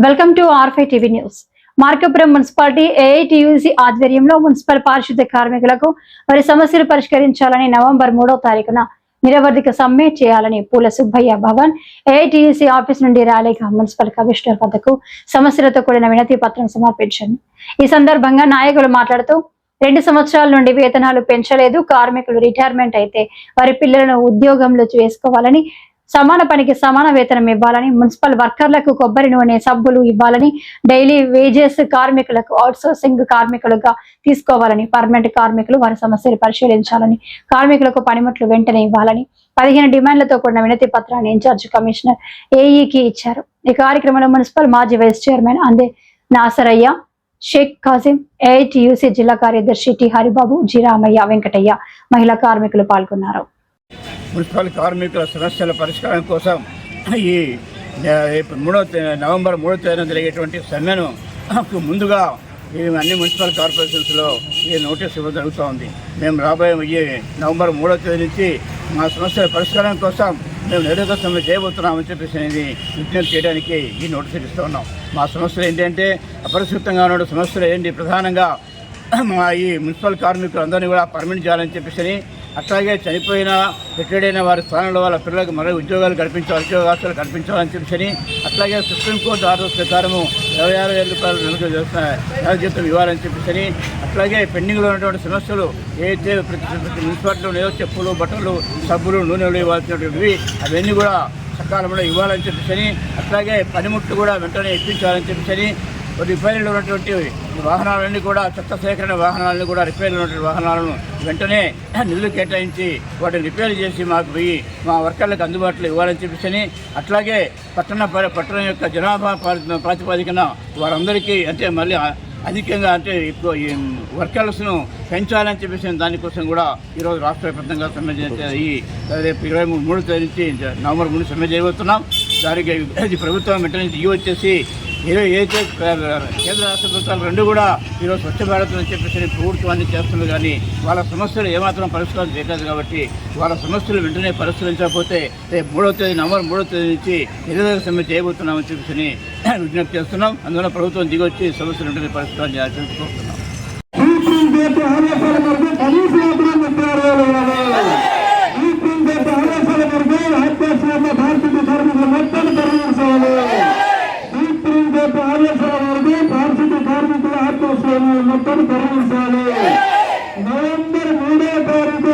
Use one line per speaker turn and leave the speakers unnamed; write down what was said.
Welcome to ఆర్5 TV news. Markapuram municipality AITUC ఆధ్వర్యంలో municipal పారిశుద్ధ్య కార్మికులకు వారి సమస్యలు పరిష్కరించాలని నవంబర్ 3వ తారీఖున నిరవధిక సమ్మె చేయాలని పూల సుబ్బయ్య భవన్ ఏఐటీయూసీ ఆఫీస్ నుండి ర్యాలీగా మున్సిపల్ కమిషనర్ వద్దకు సమస్యలతో కూడిన వినతి పత్రం సమర్పించారు. ఈ సందర్భంగా నాయకులు మాట్లాడుతూ 2 సంవత్సరాల నుండి వేతనాలు పెంచలేదు, కార్మికులు రిటైర్మెంట్ అయితే వారి పిల్లలను ఉద్యోగంలో వేసుకోవాలని, సమాన పనికి సమాన వేతనం ఇవ్వాలని, మున్సిపల్ వర్కర్లకు కొబ్బరి నూనె సబ్బులు ఇవ్వాలని, డైలీ వేజెస్ కార్మికులకు అవుట్సోర్సింగ్ కార్మికులుగా తీసుకోవాలని, పర్మనెంట్ కార్మికులు వారి సమస్యలు పరిశీలించాలని, కార్మికులకు పనిముట్లు వెంటనే ఇవ్వాలని 15 డిమాండ్లతో కూడిన వినతి పత్రాన్ని ఇన్ఛార్జ్ కమిషనర్ ఏఈకి ఇచ్చారు. ఈ కార్యక్రమంలో మున్సిపల్ మాజీ వైస్ చైర్మన్ అందే నాసరయ్య, షేక్ కాసిం, ఏఐటీయూసీ జిల్లా కార్యదర్శి టి హరిబాబు, జి రామయ్య, వెంకటయ్య, మహిళా కార్మికులు పాల్గొన్నారు.
మున్సిపల్ కార్మికుల సమస్యల పరిష్కారం కోసం ఈ నవంబర్ 3వ తేదీన జరిగేటువంటి సమ్మెను ముందుగా అన్ని మున్సిపల్ కార్పొరేషన్స్లో ఈ నోటీస్ ఇవ్వడం జరుగుతూ ఉంది. మేము రాబోయే నవంబర్ 3వ తేదీ నుంచి మా సమస్యల పరిష్కారం కోసం మేము నిరోధక సమ్మె చేయబోతున్నామని చెప్పేసి అనేది విజ్ఞప్తి చేయడానికి ఈ నోటీసులు ఇస్తూ ఉన్నాం. మా సమస్యలు ఏంటంటే అపరిశుభ్రంగా ఉన్న సమస్యలు ఏంటి, ప్రధానంగా మా ఈ మున్సిపల్ కార్మికులు అందరినీ కూడా పర్మనెంట్ చేయాలని చెప్పేసి, అట్లాగే చనిపోయిన రిటైర్డ్ అయిన వారి స్థానంలో వాళ్ళ పిల్లలకు మరో ఉద్యోగాలు ఉద్యోగాలు కల్పించాలని చెప్పేసి, అట్లాగే సుప్రీంకోర్టు ఆర్డర్స్ ప్రకారము 26,000 రూపాయలు నెల జీతం ఇవ్వాలని చెప్పేసి, అట్లాగే పెండింగ్లో ఉన్నటువంటి సమస్యలు ఏదైతే ప్రతి మున్సిపాలిటీలో ఏదో చెప్పులు, బట్టలు, సబ్బులు, నూనెలు ఇవ్వాల్సినటువంటివి అవన్నీ కూడా సకాలంలో ఇవ్వాలని చెప్పేసి, అట్లాగే పనిముట్లు కూడా వెంటనే ఇప్పించాలని చెప్పేసి, రిపేర్లు ఉన్నటువంటి వాహనాలన్నీ కూడా చెత్త సేకరణ వాహనాలను కూడా రిపేర్లు ఉన్నటువంటి వాహనాలను వెంటనే నిధులు కేటాయించి వాటిని రిపేర్ చేసి మాకు పోయి మా వర్కర్లకు అందుబాటులో ఇవ్వాలని చెప్పేసి, అట్లాగే పట్టణం యొక్క జనాభా ప్రాతిపదికన వారందరికీ అంటే మళ్ళీ అధికంగా అంటే ఇప్పుడు ఈ వర్కర్స్ను పెంచాలని చెప్పేసి దానికోసం కూడా ఈరోజు రాష్ట్ర వ్యాప్తంగా సమ్మె ఈ రేపు 23వ తేదీ నుంచి నవంబర్ 3 సమ్మె చేయబోతున్నాం. దానికి ప్రభుత్వం వెంటనే వచ్చేసి ఏదైతే కేంద్ర రాష్ట్ర ప్రభుత్వాలు రెండు కూడా ఈరోజు స్వచ్ఛ భారత్ అని చెప్పేసి ప్రభుత్వాన్ని చేస్తున్నారు. కానీ వాళ్ళ సమస్యలు ఏమాత్రం పరిష్కారం చేయలేదు. కాబట్టి వాళ్ళ సమస్యలు వెంటనే పరిష్కరించకపోతే రేపు నవంబర్ 3వ తేదీ నుంచి నిరోధక సమ్మె చేయబోతున్నామని చెప్పేసి విజ్ఞప్తి చేస్తున్నాం. అందువల్ల ప్రభుత్వం దిగొచ్చి సమస్యలు వెంటనే పరిష్కారం చేయాలని తెలుసుకుంటున్నాం.
నవంబర్ 3వ తారీఖు